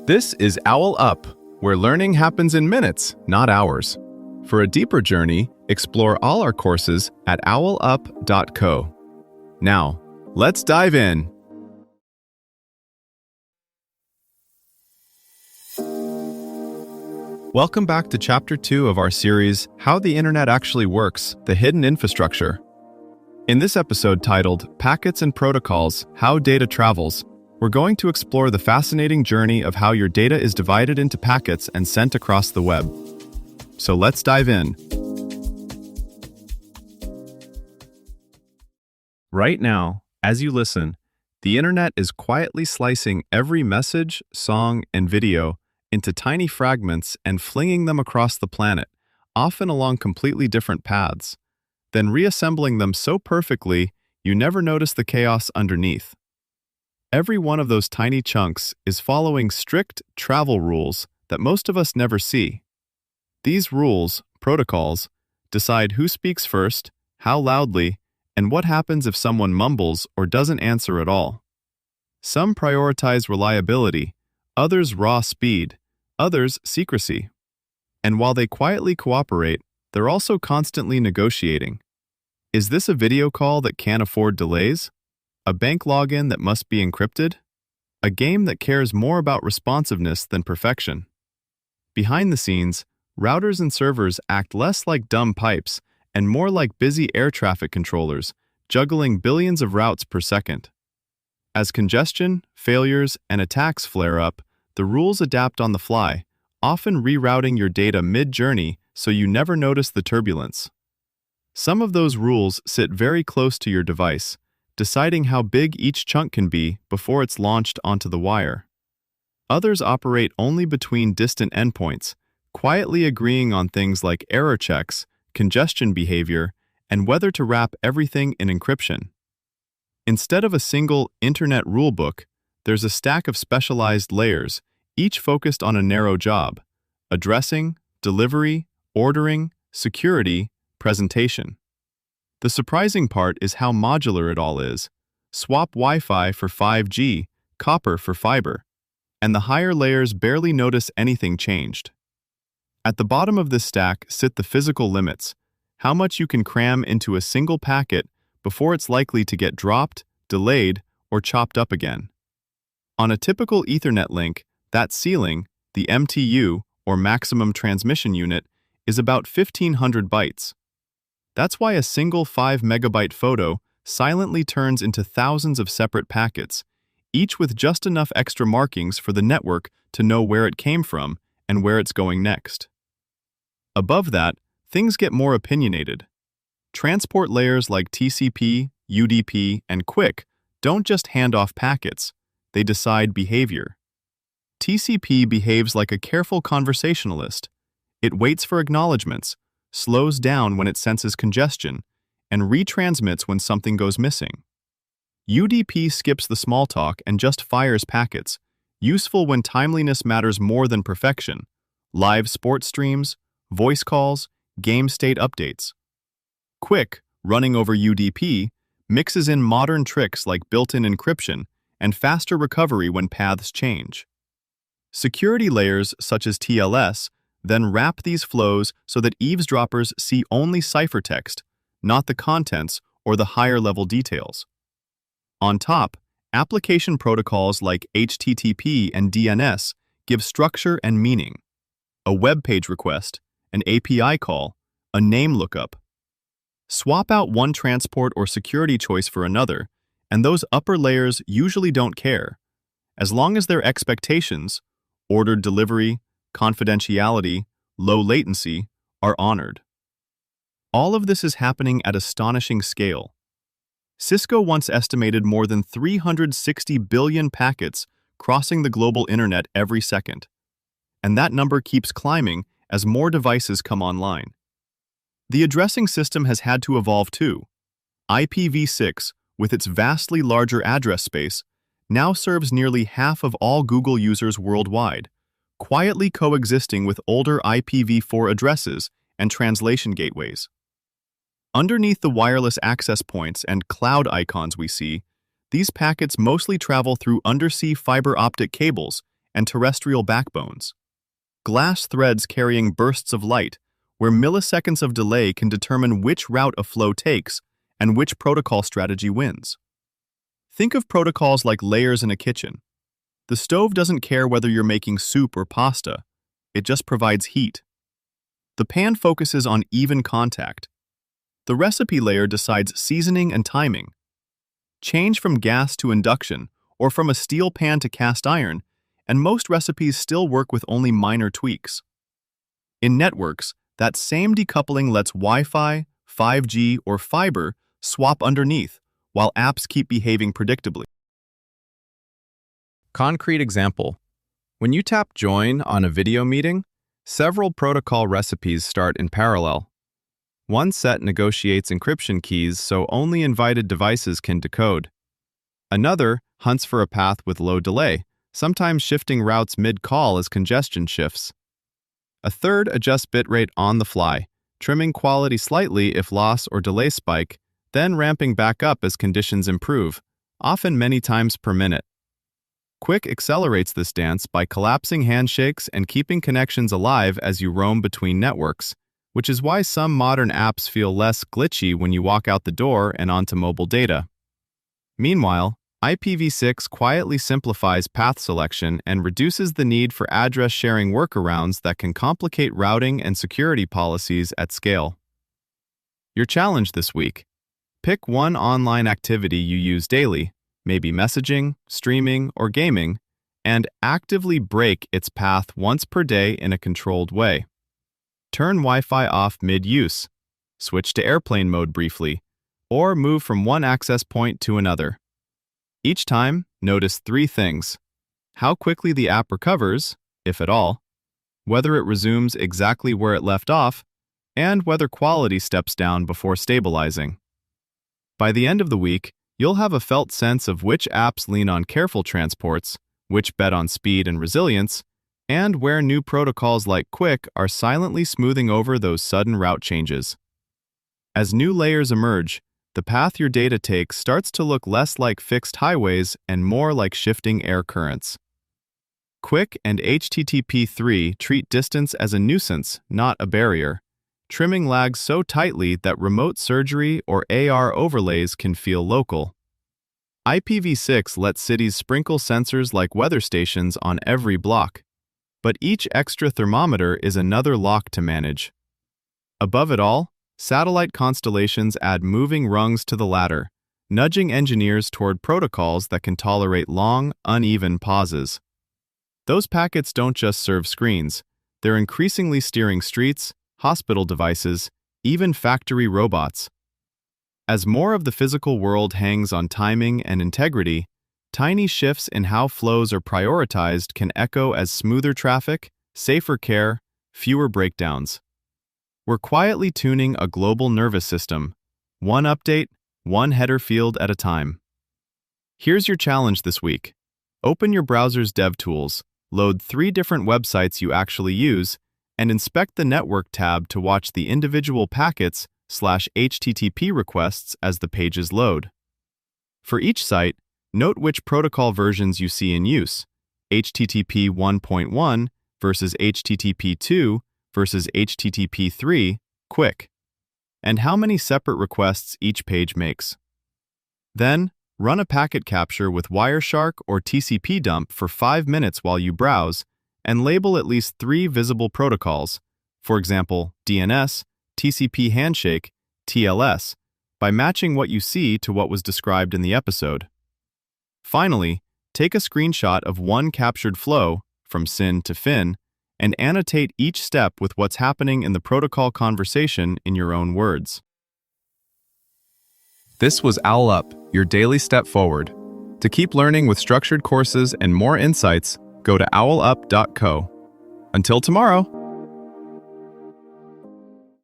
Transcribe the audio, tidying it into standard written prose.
This is OwlUp, where learning happens in minutes, not hours. For a deeper journey, explore all our courses at owlup.co. Now, let's dive in. Welcome back to Chapter 2 of our series, How the Internet Actually Works, the Hidden Infrastructure. In this episode titled, Packets and Protocols, How Data Travels, we're going to explore the fascinating journey of how your data is divided into packets and sent across the web. So let's dive in. Right now, as you listen, the internet is quietly slicing every message, song, and video into tiny fragments and flinging them across the planet, often along completely different paths, then reassembling them so perfectly you never notice the chaos underneath. Every one of those tiny chunks is following strict travel rules that most of us never see. These rules, protocols, decide who speaks first, how loudly, and what happens if someone mumbles or doesn't answer at all. Some prioritize reliability, others raw speed, others secrecy. And while they quietly cooperate, they're also constantly negotiating. Is this a video call that can't afford delays? A bank login that must be encrypted? A game that cares more about responsiveness than perfection? Behind the scenes, routers and servers act less like dumb pipes and more like busy air traffic controllers, juggling billions of routes per second. As congestion, failures, and attacks flare up, the rules adapt on the fly, often rerouting your data mid-journey so you never notice the turbulence. Some of those rules sit very close to your device, deciding how big each chunk can be before it's launched onto the wire. Others operate only between distant endpoints, quietly agreeing on things like error checks, congestion behavior, and whether to wrap everything in encryption. Instead of a single internet rulebook, there's a stack of specialized layers, each focused on a narrow job: addressing, delivery, ordering, security, presentation. The surprising part is how modular it all is. Swap Wi-Fi for 5G, copper for fiber, and the higher layers barely notice anything changed. At the bottom of this stack sit the physical limits, how much you can cram into a single packet before it's likely to get dropped, delayed, or chopped up again. On a typical Ethernet link, that ceiling, the MTU, or maximum transmission unit, is about 1,500 bytes. That's why a single 5 megabyte photo silently turns into thousands of separate packets, each with just enough extra markings for the network to know where it came from and where it's going next. Above that, things get more opinionated. Transport layers like TCP, UDP, and QUIC don't just hand off packets, they decide behavior. TCP behaves like a careful conversationalist. It waits for acknowledgments, slows down when it senses congestion, and retransmits when something goes missing. UDP skips the small talk and just fires packets, useful when timeliness matters more than perfection: live sports streams, voice calls, game state updates. QUIC, running over UDP, mixes in modern tricks like built-in encryption and faster recovery when paths change. Security layers such as TLS then wrap these flows so that eavesdroppers see only ciphertext, not the contents or the higher-level details. On top, application protocols like HTTP and DNS give structure and meaning: a web page request, an API call, a name lookup. Swap out one transport or security choice for another, and those upper layers usually don't care, as long as their expectations, ordered delivery, confidentiality, low latency, are honored. All of this is happening at astonishing scale. Cisco once estimated more than 360 billion packets crossing the global internet every second, and that number keeps climbing as more devices come online. The addressing system has had to evolve too. IPv6, with its vastly larger address space, now serves nearly half of all Google users worldwide, quietly coexisting with older IPv4 addresses and translation gateways. Underneath the wireless access points and cloud icons we see, these packets mostly travel through undersea fiber optic cables and terrestrial backbones. Glass threads carrying bursts of light, where milliseconds of delay can determine which route a flow takes and which protocol strategy wins. Think of protocols like layers in a kitchen. The stove doesn't care whether you're making soup or pasta, it just provides heat. The pan focuses on even contact. The recipe layer decides seasoning and timing. Change from gas to induction, or from a steel pan to cast iron, and most recipes still work with only minor tweaks. In networks, that same decoupling lets Wi-Fi, 5G, or fiber swap underneath, while apps keep behaving predictably. Concrete example. When you tap Join on a video meeting, several protocol recipes start in parallel. One set negotiates encryption keys so only invited devices can decode. Another hunts for a path with low delay, sometimes shifting routes mid-call as congestion shifts. A third adjusts bitrate on the fly, trimming quality slightly if loss or delay spike, then ramping back up as conditions improve, often many times per minute. Quick accelerates this dance by collapsing handshakes and keeping connections alive as you roam between networks, which is why some modern apps feel less glitchy when you walk out the door and onto mobile data. Meanwhile, IPv6 quietly simplifies path selection and reduces the need for address-sharing workarounds that can complicate routing and security policies at scale. Your challenge this week: pick one online activity you use daily, maybe messaging, streaming, or gaming, and actively break its path once per day in a controlled way. Turn Wi-Fi off mid-use, switch to airplane mode briefly, or move from one access point to another. Each time, notice 3 things: how quickly the app recovers, if at all, whether it resumes exactly where it left off, and whether quality steps down before stabilizing. By the end of the week, you'll have a felt sense of which apps lean on careful transports, which bet on speed and resilience, and where new protocols like Quick are silently smoothing over those sudden route changes. As new layers emerge, the path your data takes starts to look less like fixed highways and more like shifting air currents. Quick and HTTP/3 treat distance as a nuisance, not a barrier, trimming lags so tightly that remote surgery or AR overlays can feel local. IPv6 lets cities sprinkle sensors like weather stations on every block, but each extra thermometer is another lock to manage. Above it all, satellite constellations add moving rungs to the ladder, nudging engineers toward protocols that can tolerate long, uneven pauses. Those packets don't just serve screens, they're increasingly steering streets, hospital devices, even factory robots. As more of the physical world hangs on timing and integrity, tiny shifts in how flows are prioritized can echo as smoother traffic, safer care, fewer breakdowns. We're quietly tuning a global nervous system, one update, one header field at a time. Here's your challenge this week. Open your browser's DevTools, load 3 different websites you actually use, and inspect the Network tab to watch the individual packets/HTTP requests as the pages load. For each site, note which protocol versions you see in use: HTTP 1.1 versus HTTP 2 versus HTTP 3, Quick, and how many separate requests each page makes. Then, run a packet capture with Wireshark or TCP dump for 5 minutes while you browse, and label at least 3 visible protocols, for example, DNS, TCP handshake, TLS, by matching what you see to what was described in the episode. Finally, take a screenshot of one captured flow, from SYN to FIN, and annotate each step with what's happening in the protocol conversation in your own words. This was OwlUp, your daily step forward. To keep learning with structured courses and more insights, go to owlup.co. Until tomorrow!